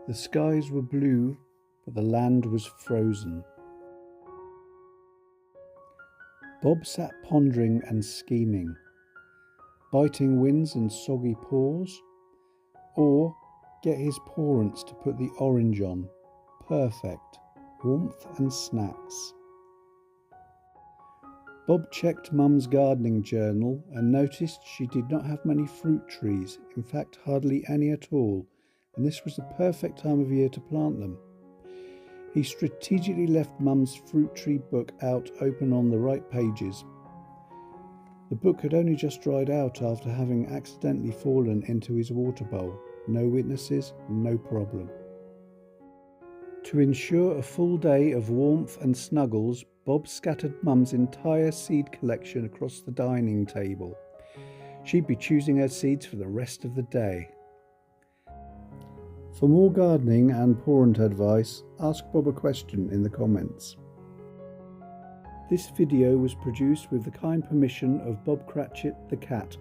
The skies were blue, but the land was frozen. Bob sat pondering and scheming, biting winds and soggy paws, or get his parents to put the orange on, perfect, warmth and snacks. Bob checked Mum's gardening journal and noticed she did not have many fruit trees, in fact hardly any at all, and this was the perfect time of year to plant them. He strategically left Mum's fruit tree book out open on the right pages. The book had only just dried out after having accidentally fallen into his water bowl. No witnesses, no problem. To ensure a full day of warmth and snuggles, Bob scattered Mum's entire seed collection across the dining table. She'd be choosing her seeds for the rest of the day. For more gardening and parent advice, ask Bob a question in the comments. This video was produced with the kind permission of Bob Cratchet the cat.